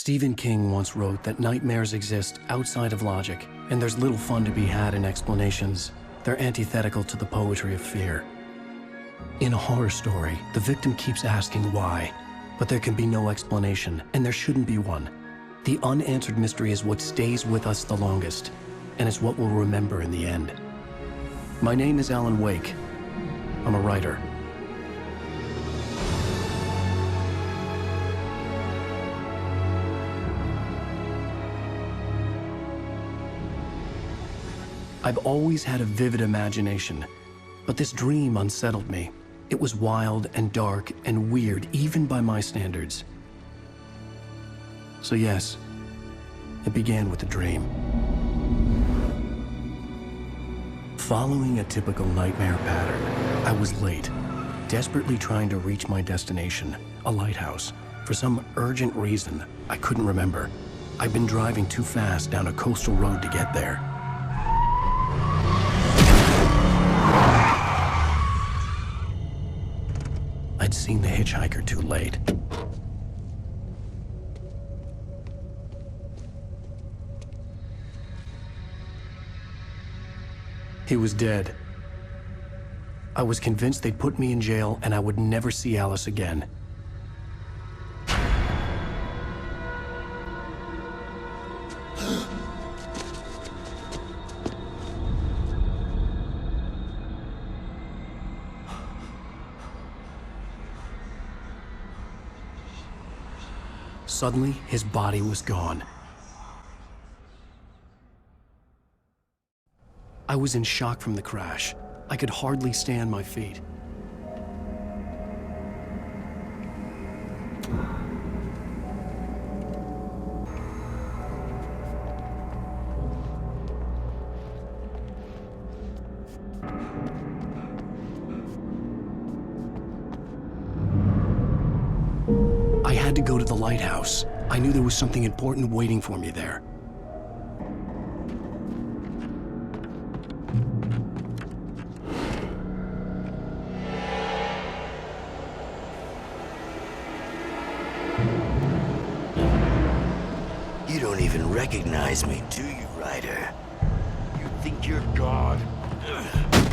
Stephen King once wrote that nightmares exist outside of logic, and there's little fun to be had in explanations. They're antithetical to the poetry of fear. In a horror story, the victim keeps asking why, but there can be no explanation, and there shouldn't be one. The unanswered mystery is what stays with us the longest, and it's what we'll remember in the end. My name is Alan Wake. I'm a writer. I've always had a vivid imagination, but this dream unsettled me. It was wild and dark and weird, even by my standards. So yes, it began with a dream. Following a typical nightmare pattern, I was late, desperately trying to reach my destination, a lighthouse. For some urgent reason, I couldn't remember. I'd been driving too fast down a coastal road to get there. I'd seen the hitchhiker too late. He was dead. I was convinced they'd put me in jail and I would never see Alice again. Suddenly, his body was gone. I was in shock from the crash. I could hardly stand my feet. I had to go to the lighthouse. I knew there was something important waiting for me there. You don't even recognize me, do you, Ryder? You think you're God? You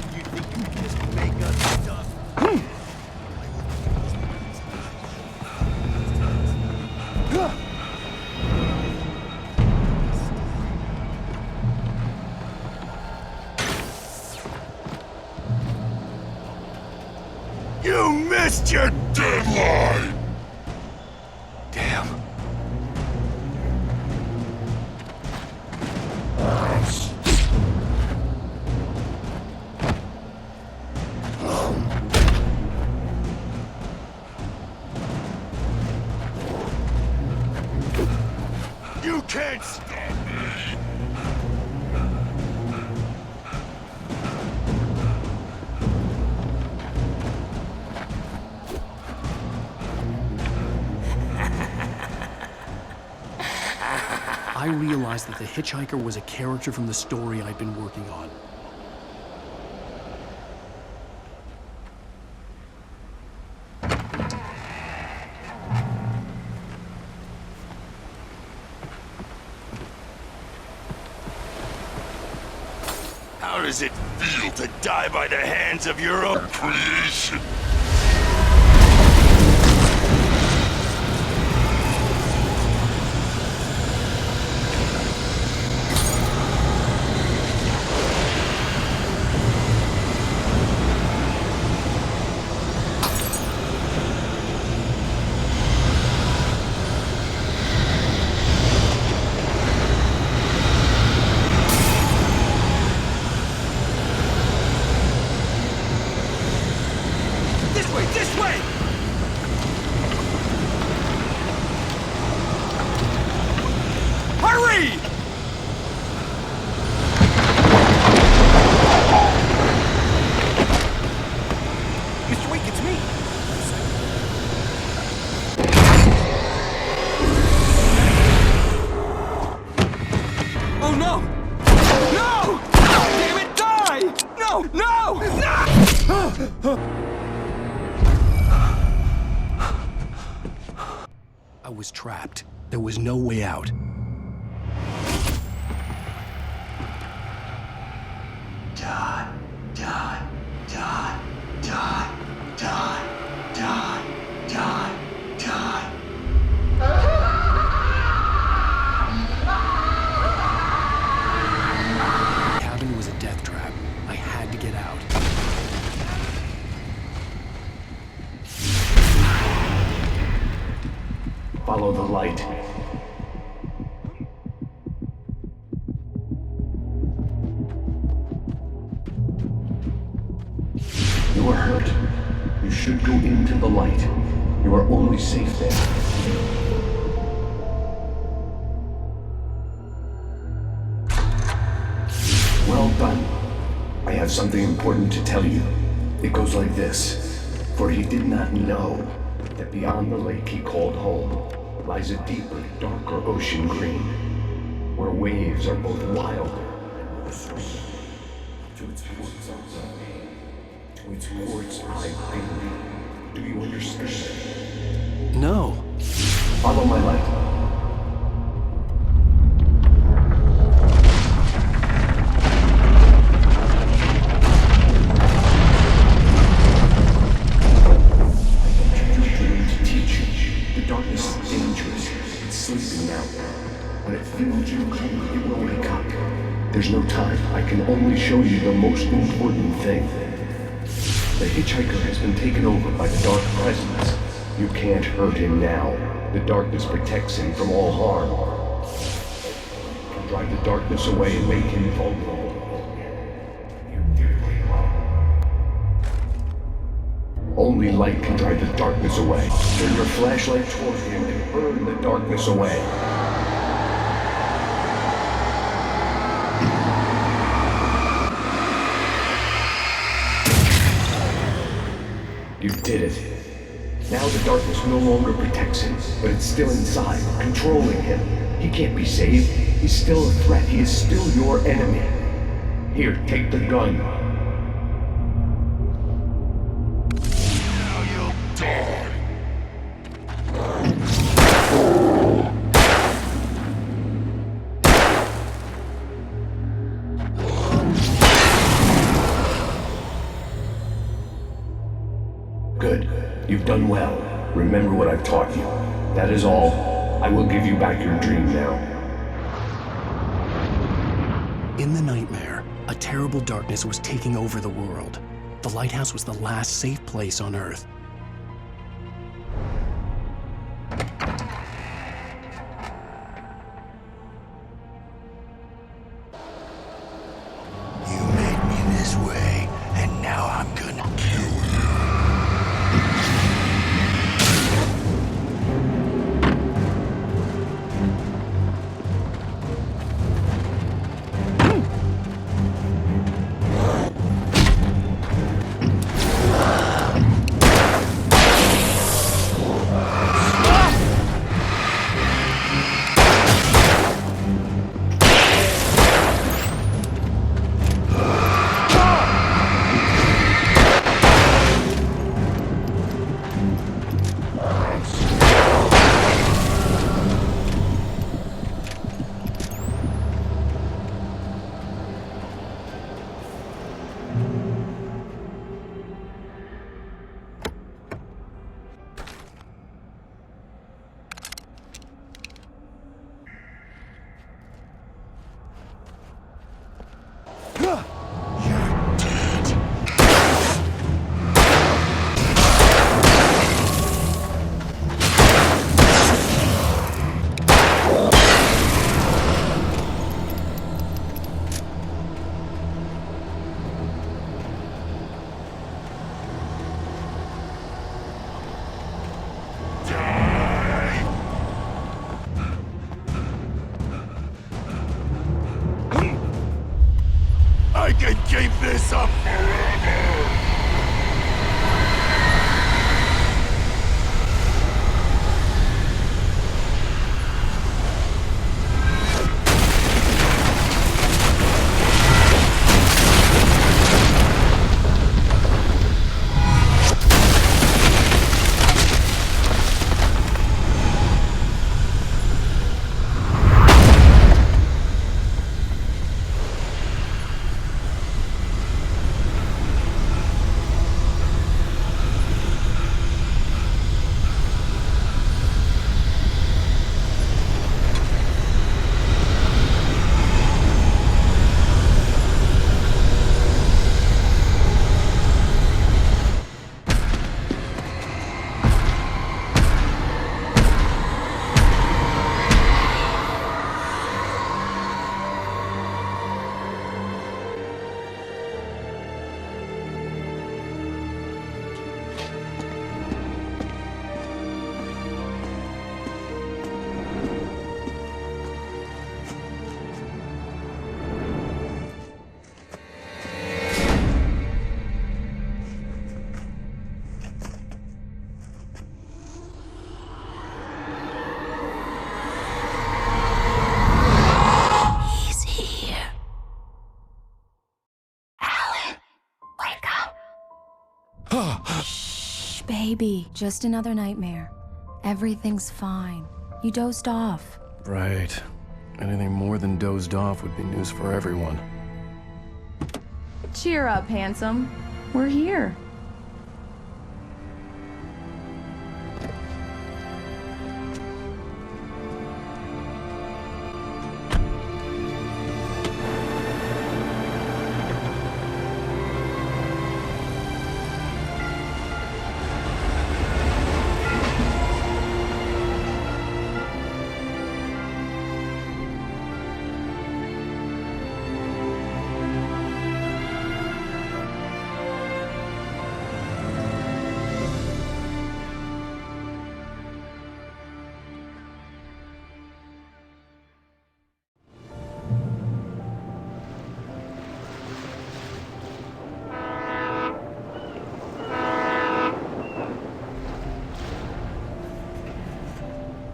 think you can just make up stuff? You missed your deadline! Damn. You can't stop me! I realized that the hitchhiker was a character from the story I'd been working on. How does it feel to die by the hands of your own creation? This way! Hurry! Mr. Wake, it's me! Oh no! No! Damn it, die! No! No! No! I was trapped. There was no way out. Die, die, die, die, die, die, die, die. The cabin was a death trap. I had to get out. Follow the light. You are hurt. You should go into the light. You are only safe there. Well done. I have something important to tell you. It goes like this. For he did not know that beyond the lake he called home lies a deeper, darker ocean green, where waves are both wilder and more sweet. To its ports I bring. Do you understand? No. Follow my light. Darkness is dangerous. It's sleeping now. When it feels you coming, it will wake up. There's no time. I can only show you the most important thing. The hitchhiker has been taken over by the dark presence. You can't hurt him now. The darkness protects him from all harm. You can drive the darkness away and make him vulnerable. Only light can drive the darkness away. Turn your flashlight toward him and burn the darkness away. You did it. Now the darkness no longer protects him, but it's still inside, controlling him. He can't be saved. He's still a threat. He is still your enemy. Here, take the gun. Good. You've done well. Remember what I've taught you. That is all. I will give you back your dream now. In the nightmare, a terrible darkness was taking over the world. The lighthouse was the last safe place on Earth. You made me this way, and now I'm gonna kill you. I can keep this up forever! Shh, baby. Just another nightmare. Everything's fine. You dozed off. Right. Anything more than dozed off would be news for everyone. Cheer up, handsome. We're here.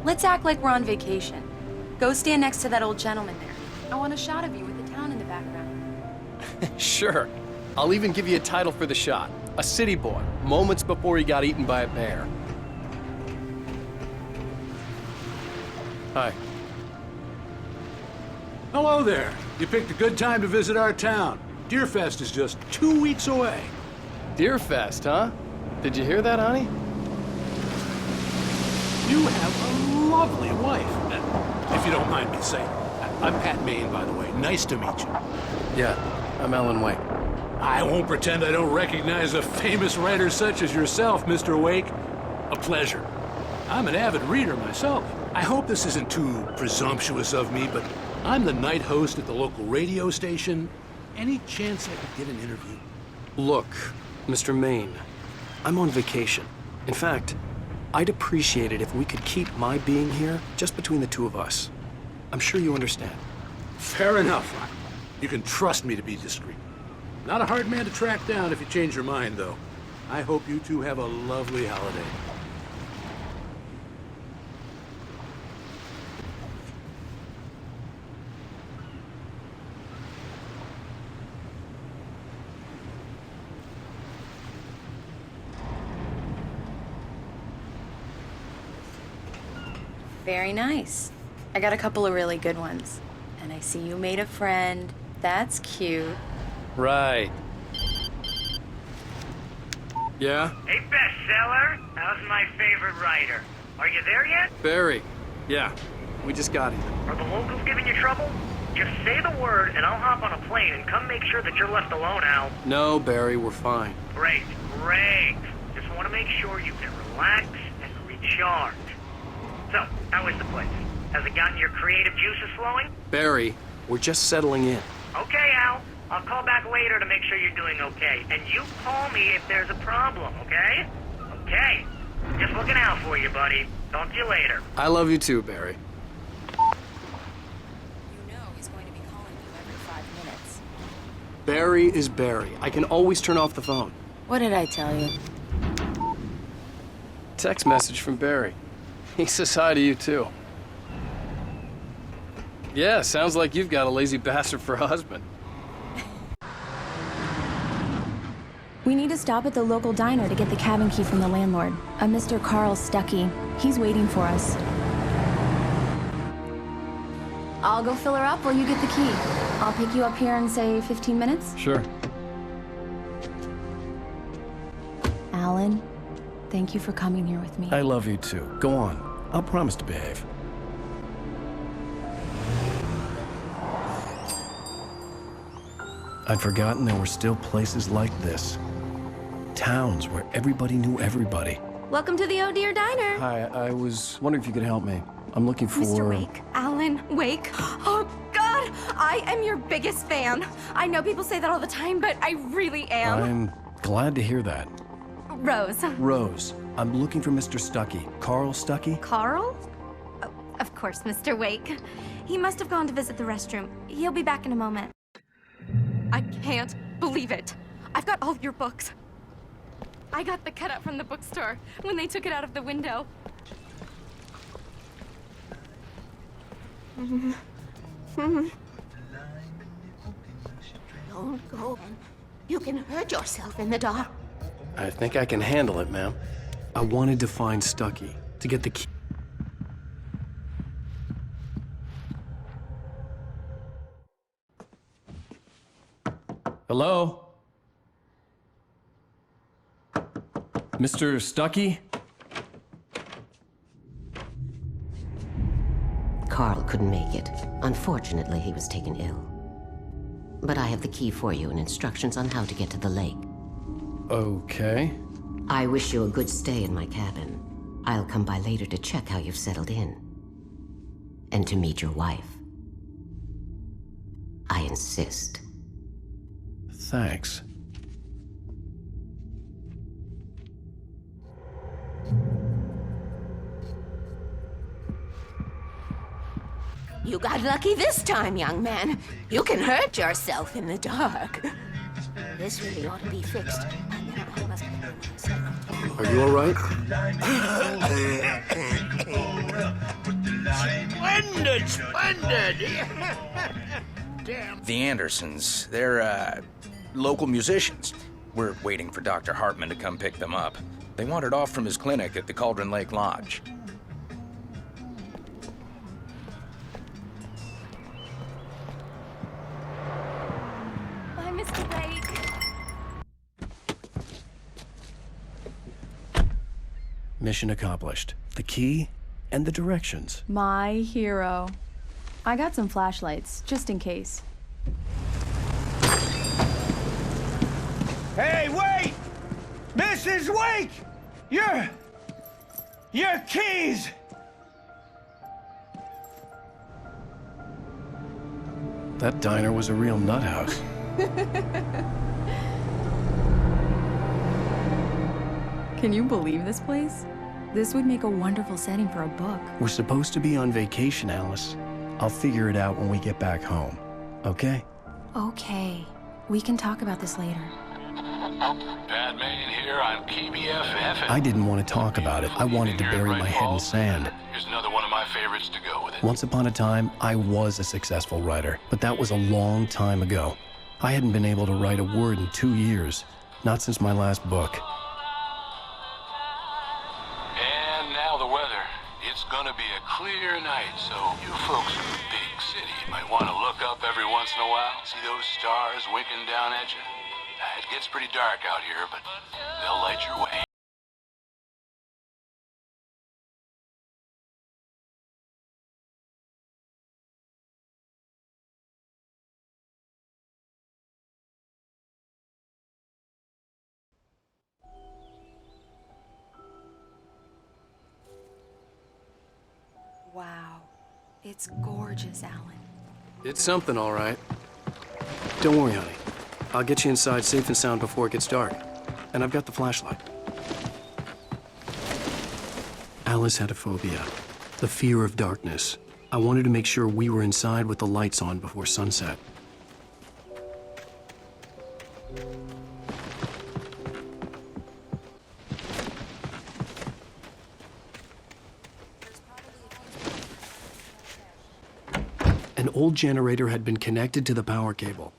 Let's act like we're on vacation. Go stand next to that old gentleman there. I want a shot of you with the town in the background. Sure. I'll even give you a title for the shot. A city boy, moments before he got eaten by a bear. Hi. Hello there. You picked a good time to visit our town. Deerfest is just 2 weeks away. Deerfest, huh? Did you hear that, honey? You have a lovely wife, if you don't mind me saying. I'm Pat Maine, by the way. Nice to meet you. Yeah, I'm Alan Wake. I won't pretend I don't recognize a famous writer such as yourself, Mr. Wake. A pleasure. I'm an avid reader myself. I hope this isn't too presumptuous of me, but I'm the night host at the local radio station. Any chance I could get an interview? Look, Mr. Maine, I'm on vacation. In fact, I'd appreciate it if we could keep my being here just between the two of us. I'm sure you understand. Fair enough. You can trust me to be discreet. Not a hard man to track down if you change your mind, though. I hope you two have a lovely holiday. Very nice. I got a couple of really good ones. And I see you made a friend. That's cute. Right. Yeah? Hey, bestseller. How's my favorite writer? Are you there yet? Barry. Yeah, we just got here. Are the locals giving you trouble? Just say the word and I'll hop on a plane and come make sure that you're left alone, Al. No, Barry, we're fine. Great, great. Just want to make sure you can relax and recharge. So, how is the place? Has it gotten your creative juices flowing? Barry, we're just settling in. Okay, Al. I'll call back later to make sure you're doing okay. And you call me if there's a problem, okay? Okay. Just looking out for you, buddy. Talk to you later. I love you too, Barry. You know he's going to be calling you every 5 minutes. Barry is Barry. I can always turn off the phone. What did I tell you? Text message from Barry. He says hi to you too. Yeah, sounds like you've got a lazy bastard for a husband. We need to stop at the local diner to get the cabin key from the landlord, a Mr. Carl Stucky. He's waiting for us. I'll go fill her up while you get the key. I'll pick you up here in, say, 15 minutes? Sure. Alan, thank you for coming here with me. I love you too. Go on. I'll promise to behave. I'd forgotten there were still places like this. Towns where everybody knew everybody. Welcome to the Oh Dear Diner. Hi, I was wondering if you could help me. I'm looking for... Mr. Wake. Alan Wake. Oh, God! I am your biggest fan. I know people say that all the time, but I really am. I'm glad to hear that. Rose. Rose, I'm looking for Mr. Stucky. Carl Stucky? Carl? Oh, of course, Mr. Wake. He must have gone to visit the restroom. He'll be back in a moment. I can't believe it. I've got all your books. I got the cutout from the bookstore when they took it out of the window. Don't go. You can hurt yourself in the dark. I think I can handle it, ma'am. I wanted to find Stucky, to get the key. Hello? Mr. Stucky? Carl couldn't make it. Unfortunately, he was taken ill. But I have the key for you and instructions on how to get to the lake. Okay. I wish you a good stay in my cabin. I'll come by later to check how you've settled in. And to meet your wife. I insist. Thanks. You got lucky this time, young man. You can hurt yourself in the dark. This really ought to be fixed. Are you all right? Splendid! The Andersons, they're, local musicians. We're waiting for Dr. Hartman to come pick them up. They wandered off from his clinic at the Cauldron Lake Lodge. Bye, Mr. Wake. Mission accomplished. The key and the directions. My hero. I got some flashlights, just in case. Hey, wait! Mrs. Wake! Your keys! That diner was a real nut house. Can you believe this place? This would make a wonderful setting for a book. We're supposed to be on vacation, Alice. I'll figure it out when we get back home. Okay? Okay. We can talk about this later. Batman here on KBFF. I didn't want to talk about it. I wanted to bury my head in sand. Here's another one of my favorites to go with it. Once upon a time, I was a successful writer, but that was a long time ago. I hadn't been able to write a word in 2 years, not since my last book. And now the weather. It's gonna be a clear night, so you folks in the big city might want to look up every once in a while, see those stars winking down at you. It gets pretty dark out here, but they'll light your way. Wow. It's gorgeous, Alan. It's something, all right. Don't worry, honey. I'll get you inside safe and sound before it gets dark. And I've got the flashlight. Alice had a phobia, the fear of darkness. I wanted to make sure we were inside with the lights on before sunset. An old generator had been connected to the power cable.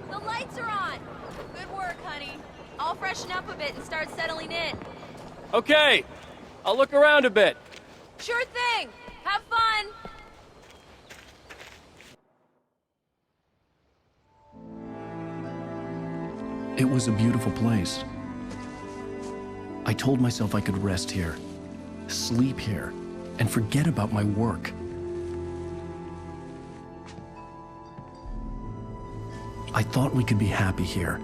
The lights are on! Good work, honey. I'll freshen up a bit and start settling in. Okay, I'll look around a bit. Sure thing! Have fun! It was a beautiful place. I told myself I could rest here, sleep here, and forget about my work. I thought we could be happy here.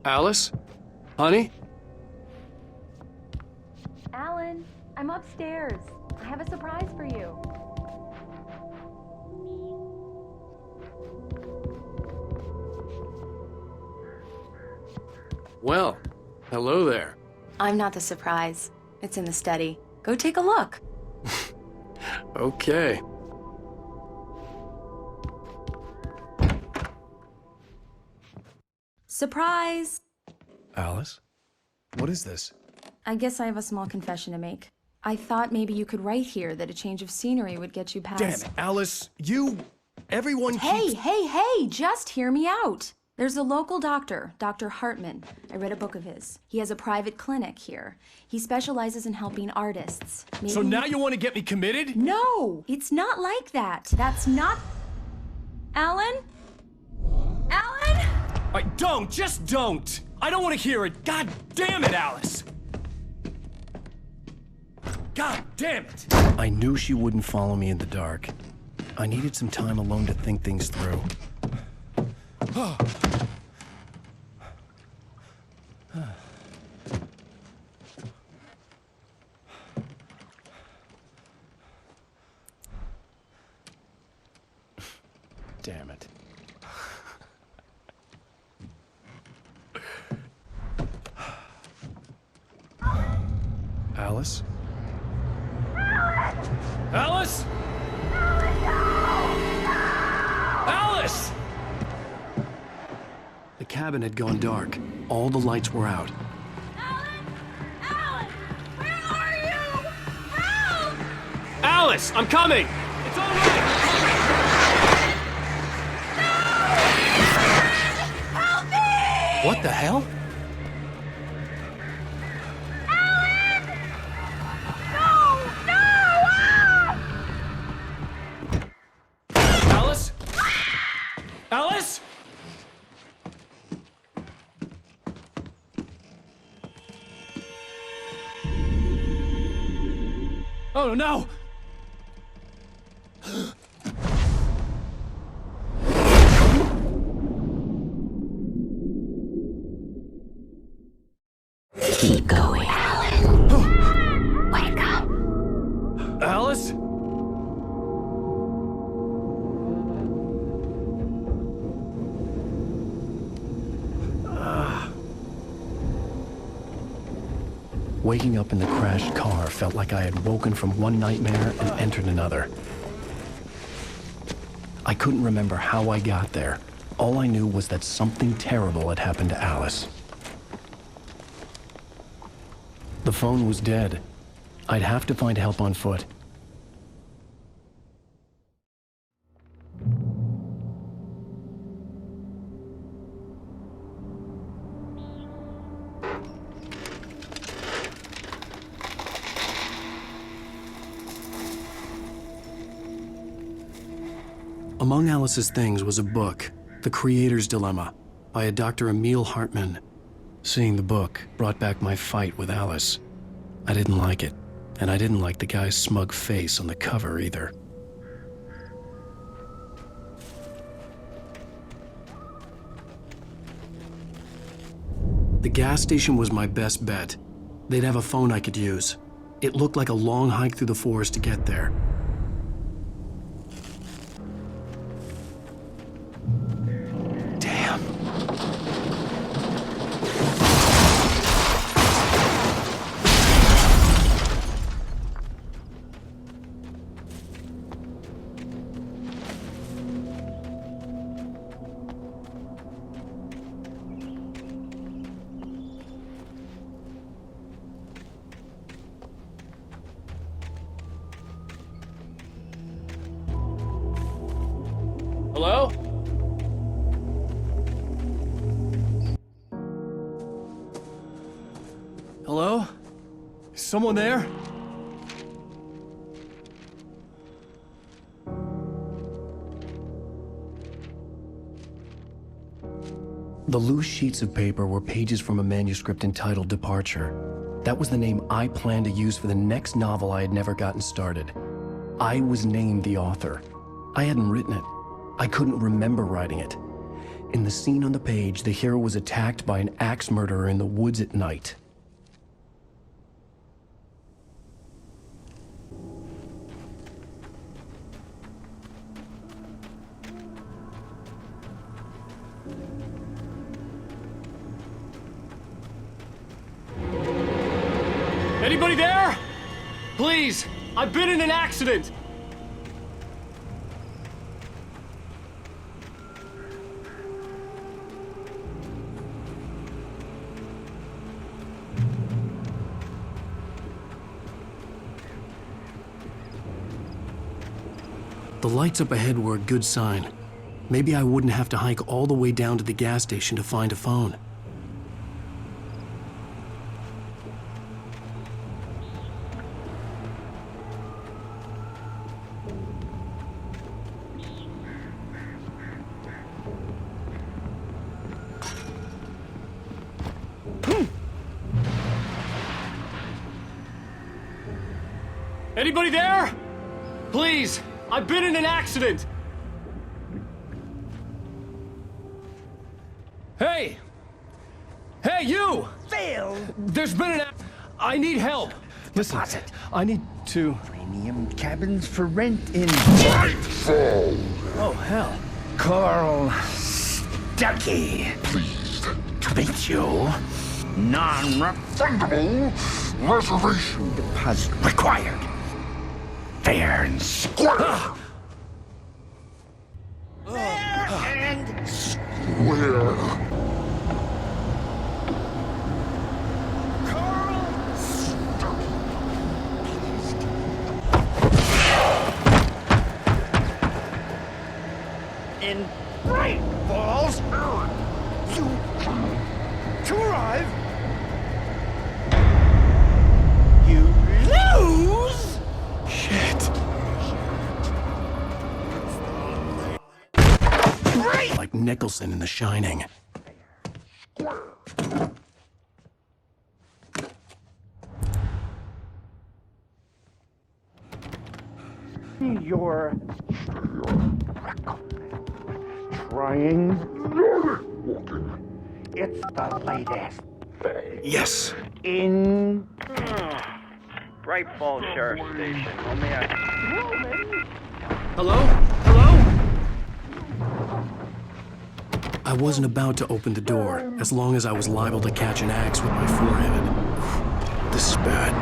Alice? Honey? Alan, I'm upstairs. I have a surprise for you. Well, hello there. I'm not the surprise. It's in the study. Go take a look. Okay. Surprise! Alice? What is this? I guess I have a small confession to make. I thought maybe you could write here that a change of scenery would get you past... Damn it, Alice. Everyone keeps... Hey, just hear me out. There's a local doctor, Dr. Hartman. I read a book of his. He has a private clinic here. He specializes in helping artists. Maybe... So now you want to get me committed? No, it's not like that. That's not... Alan? Alan? Just don't! I don't want to hear it. God damn it, Alice! God damn it! I knew she wouldn't follow me in the dark. I needed some time alone to think things through. Damn it. Alice? Alice? Alice! The cabin had gone dark. All the lights were out. Alice, I'm coming! It's all right! Help me! What the hell? Alice? Alice? Oh no! Keep going, Alan. Wake up. Alice? Waking up in the crashed car felt like I had woken from one nightmare and entered another. I couldn't remember how I got there. All I knew was that something terrible had happened to Alice. The phone was dead. I'd have to find help on foot. Among Alice's things was a book, The Creator's Dilemma, by a Dr. Emil Hartman. Seeing the book brought back my fight with Alice. I didn't like it, and I didn't like the guy's smug face on the cover either. The gas station was my best bet. They'd have a phone I could use. It looked like a long hike through the forest to get there. Hello? Hello? Is someone there? The loose sheets of paper were pages from a manuscript entitled Departure. That was the name I planned to use for the next novel I had never gotten started. I was named the author. I hadn't written it. I couldn't remember writing it. In the scene on the page, the hero was attacked by an axe murderer in the woods at night. Anybody there? Please, I've been in an accident. The lights up ahead were a good sign. Maybe I wouldn't have to hike all the way down to the gas station to find a phone. Anybody there? Please, I've been in an accident. Hey! Hey, you! Phil! There's been an I need help. Listen, I need to... Premium cabins for rent in... Nightfall! Oh, hell. Carl Stucky. Pleased to meet you. Non-refundable reservation deposit required. Fair and square. Fair and square. Carl Stucky. In Bright Falls, you to arrive. You lose. Shit. Like Nicholson in The Shining. Your trying. It's the latest thing. Yes. In Bright Falls Sheriff Station. Oh, may I? Hello? Hello? I wasn't about to open the door, as long as I was liable to catch an axe with my forehead. This is bad.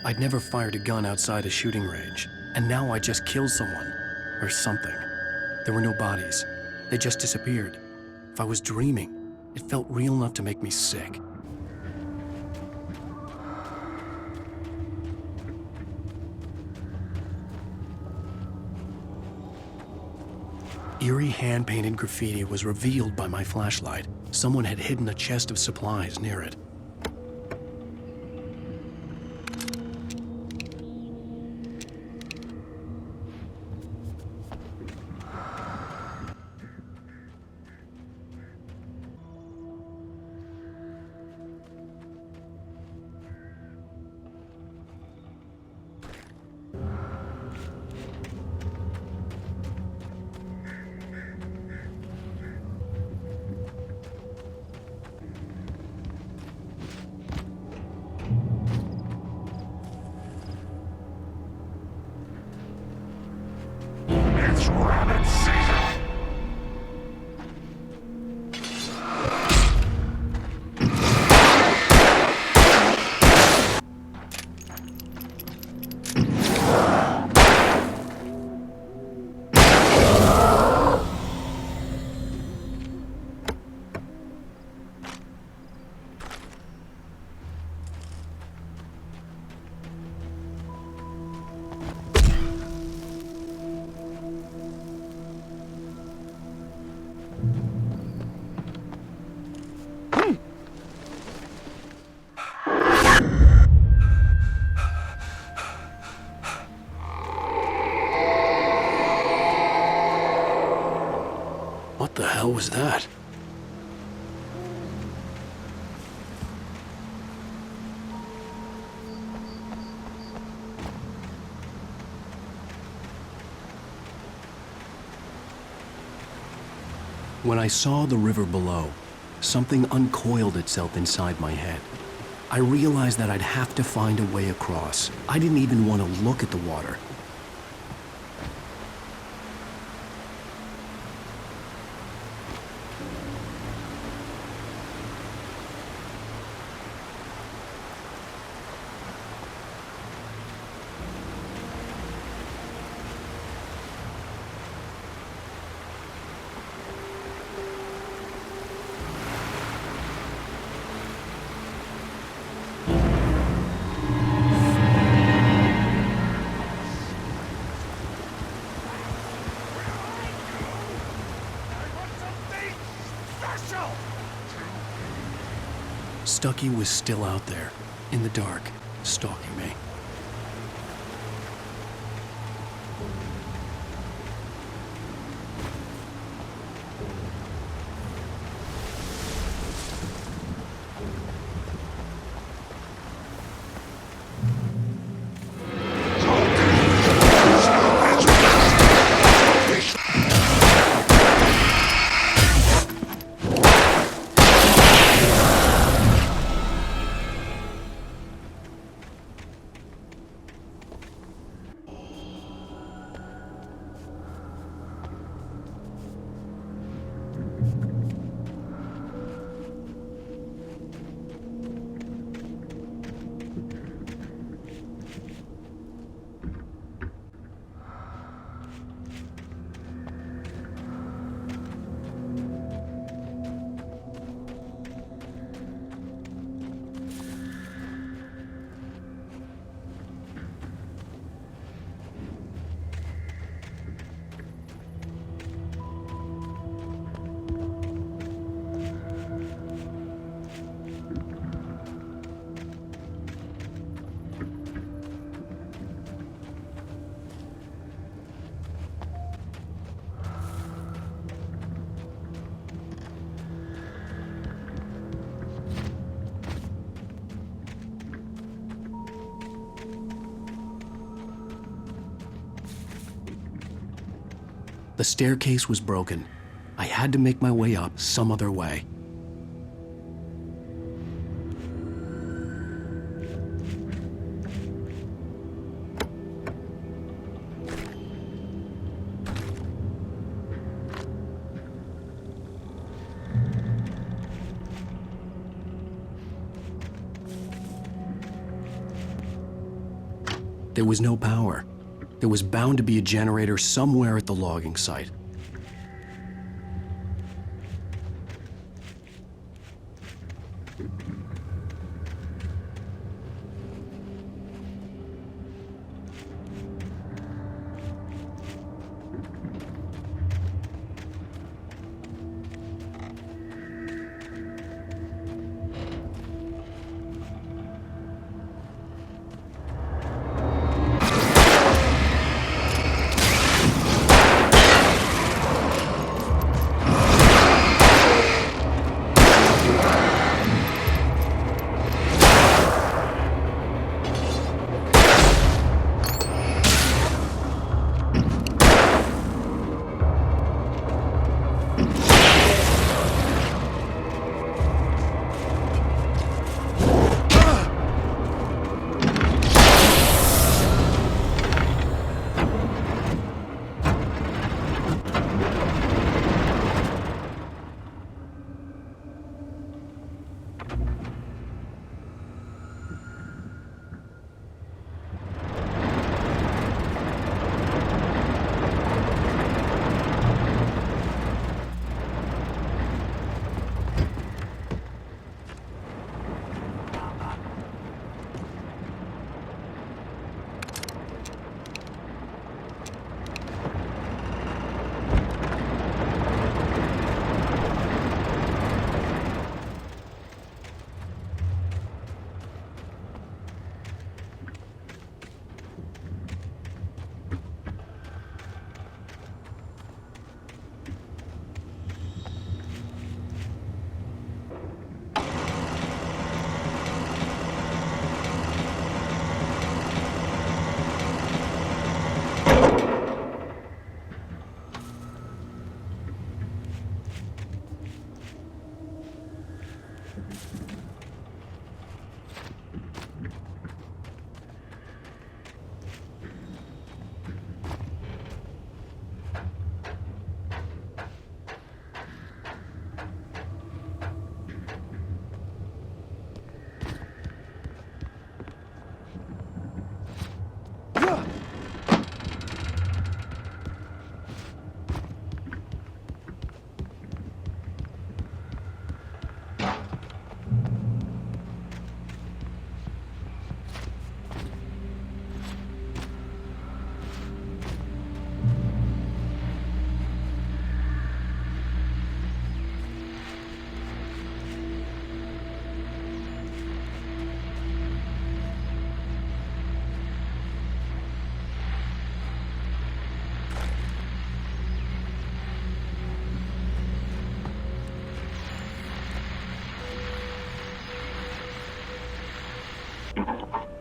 I'd never fired a gun outside a shooting range, and now I just killed someone. Or something. There were no bodies. They just disappeared. If I was dreaming, it felt real enough to make me sick. Eerie hand-painted graffiti was revealed by my flashlight. Someone had hidden a chest of supplies near it. hell was that? When I saw the river below, something uncoiled itself inside my head. I realized that I'd have to find a way across. I didn't even want to look at the water. Stucky was still out there, in the dark, stalking me. The staircase was broken. I had to make my way up some other way. There was no power. There was bound to be a generator somewhere at the logging site.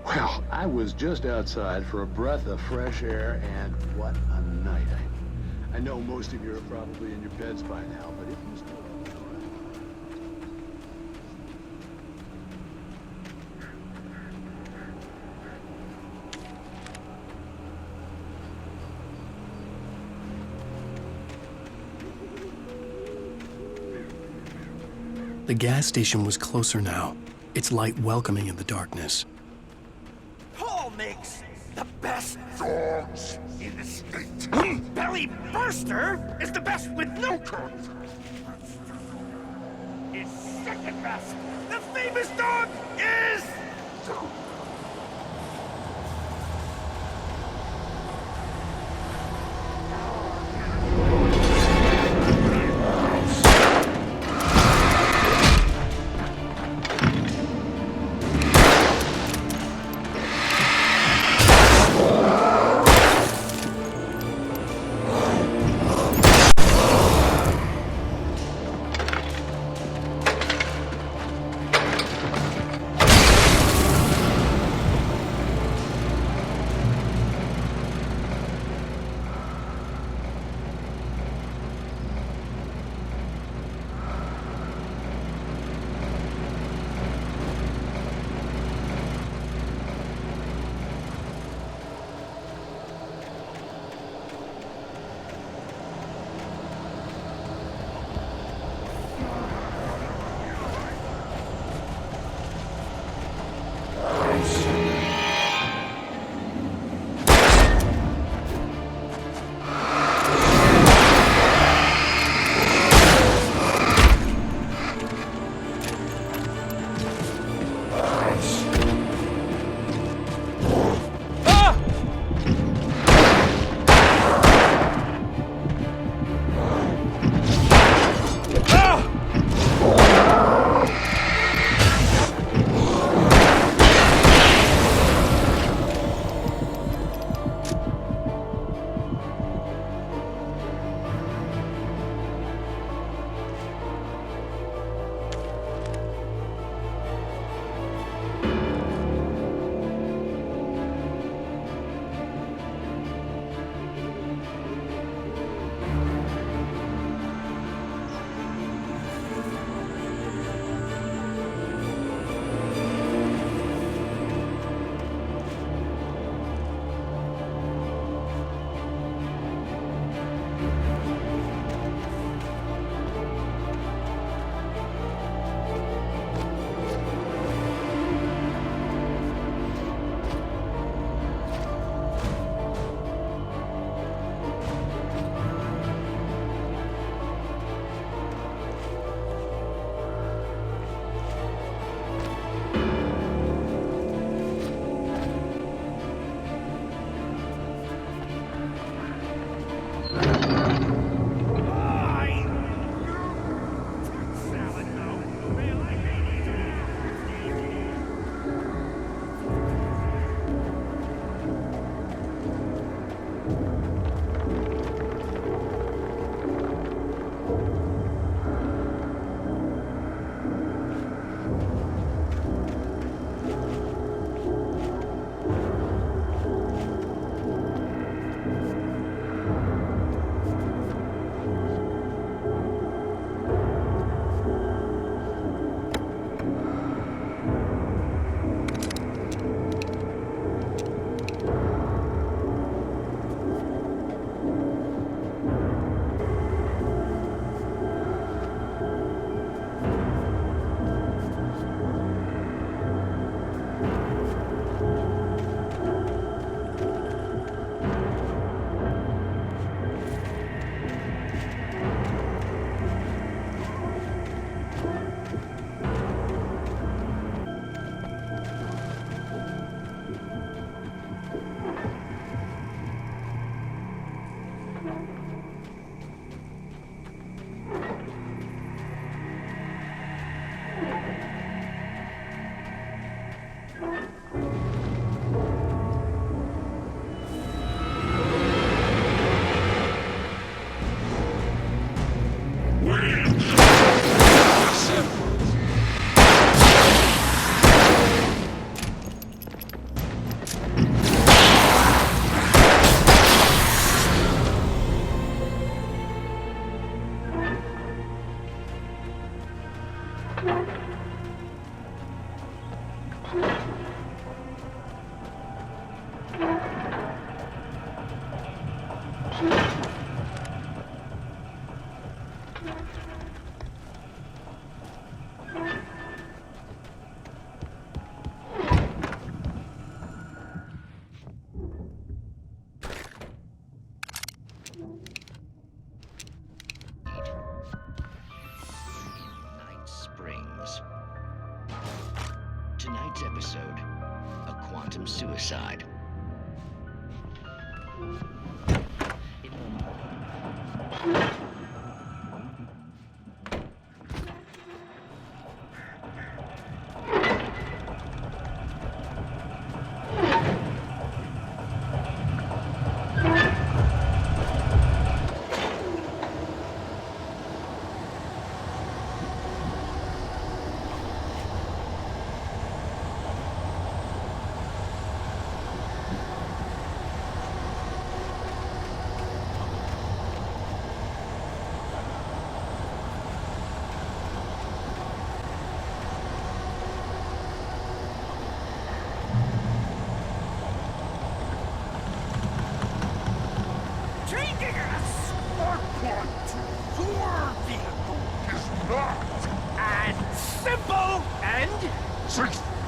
Well, I was just outside for a breath of fresh air, and what a night. I know most of you are probably in your beds by now, but if you still... The gas station was closer now, its light welcoming in the darkness. Paul makes the best dogs in the state. Belly Burster is the best with no coat. Is second best. The famous dog is... Tonight's episode, a quantum suicide.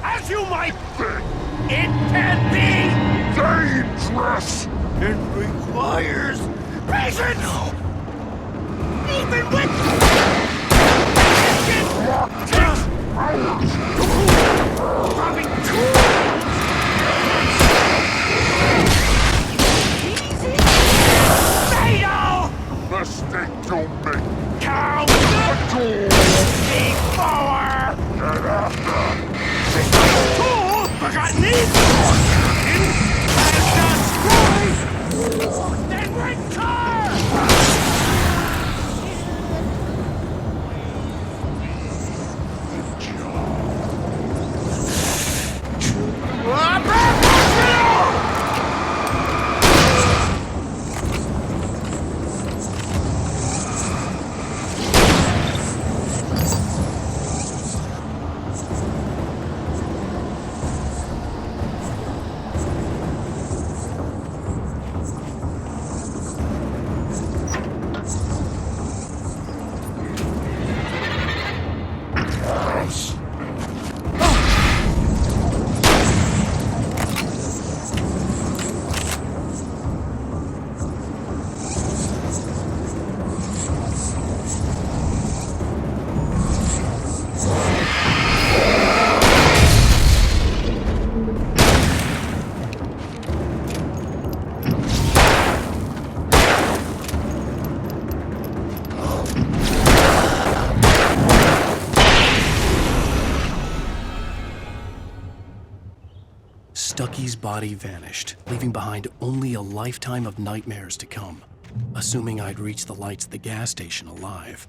As you might think, it can be dangerous. It requires patience. No. Even with dropping easy. Fatal. Mistake don't make. Count the before. Get after. Tool forgotten these and destroy. Then return. Stucky's body vanished, leaving behind only a lifetime of nightmares to come, assuming I'd reached the lights at the gas station alive.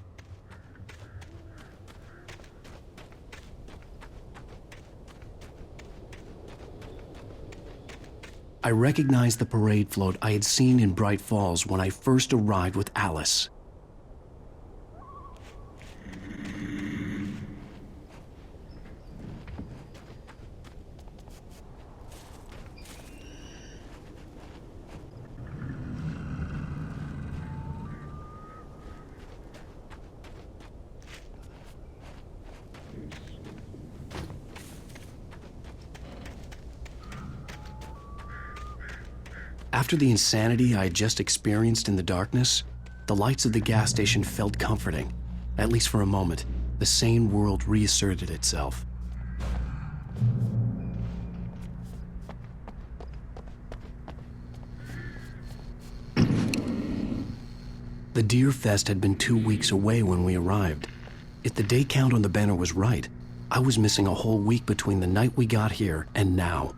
I recognized the parade float I had seen in Bright Falls when I first arrived with Alice. After the insanity I had just experienced in the darkness, the lights of the gas station felt comforting. At least for a moment, the sane world reasserted itself. The Deer Fest had been 2 weeks away when we arrived. If the day count on the banner was right, I was missing a whole week between the night we got here and now.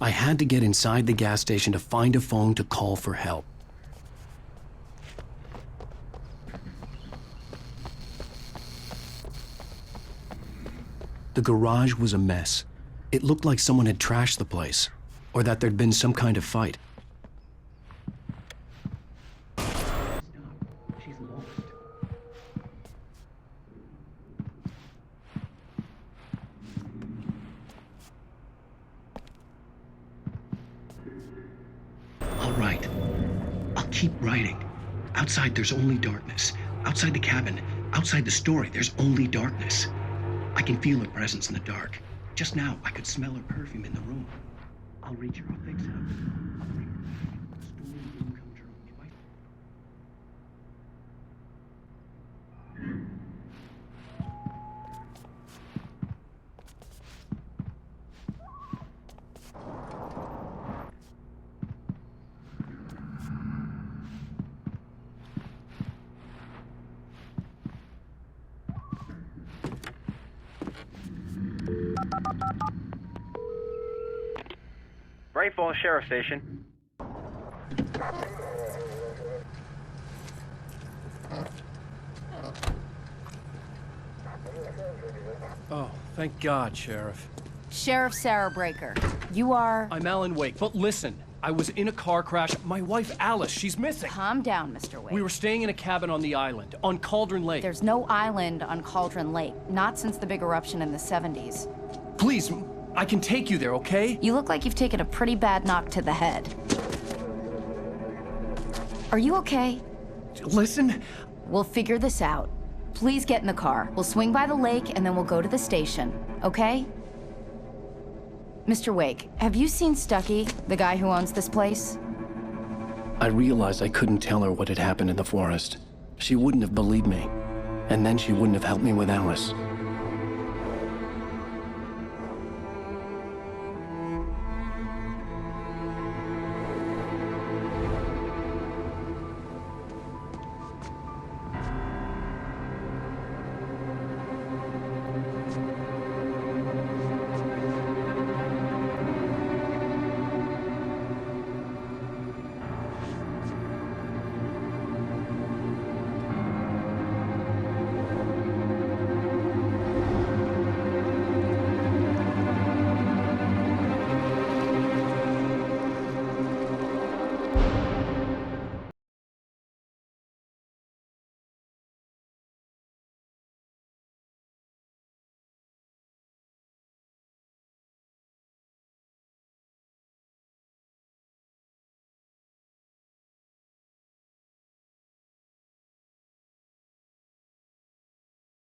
I had to get inside the gas station to find a phone to call for help. The garage was a mess. It looked like someone had trashed the place, or that there'd been some kind of fight. She's lost. All right. I'll keep writing. Outside, there's only darkness. Outside the cabin, outside the story, there's only darkness. I can feel her presence in the dark. Just now, I could smell her perfume in the room. I'll reach her. I'll fix it up. I'll bring her back. The story will come true, right? Bright Falls Sheriff Station. Oh, thank God, Sheriff. Sheriff Sarah Breaker. You are... I'm Alan Wake, but listen. I was in a car crash. My wife, Alice, she's missing. Calm down, Mr. Wake. We were staying in a cabin on the island, on Cauldron Lake. There's no island on Cauldron Lake. Not since the big eruption in the 70s. Please, I can take you there, okay? You look like you've taken a pretty bad knock to the head. Are you okay? Listen. We'll figure this out. Please get in the car. We'll swing by the lake and then we'll go to the station, okay? Mr. Wake, have you seen Stucky, the guy who owns this place? I realized I couldn't tell her what had happened in the forest. She wouldn't have believed me. And then she wouldn't have helped me with Alice.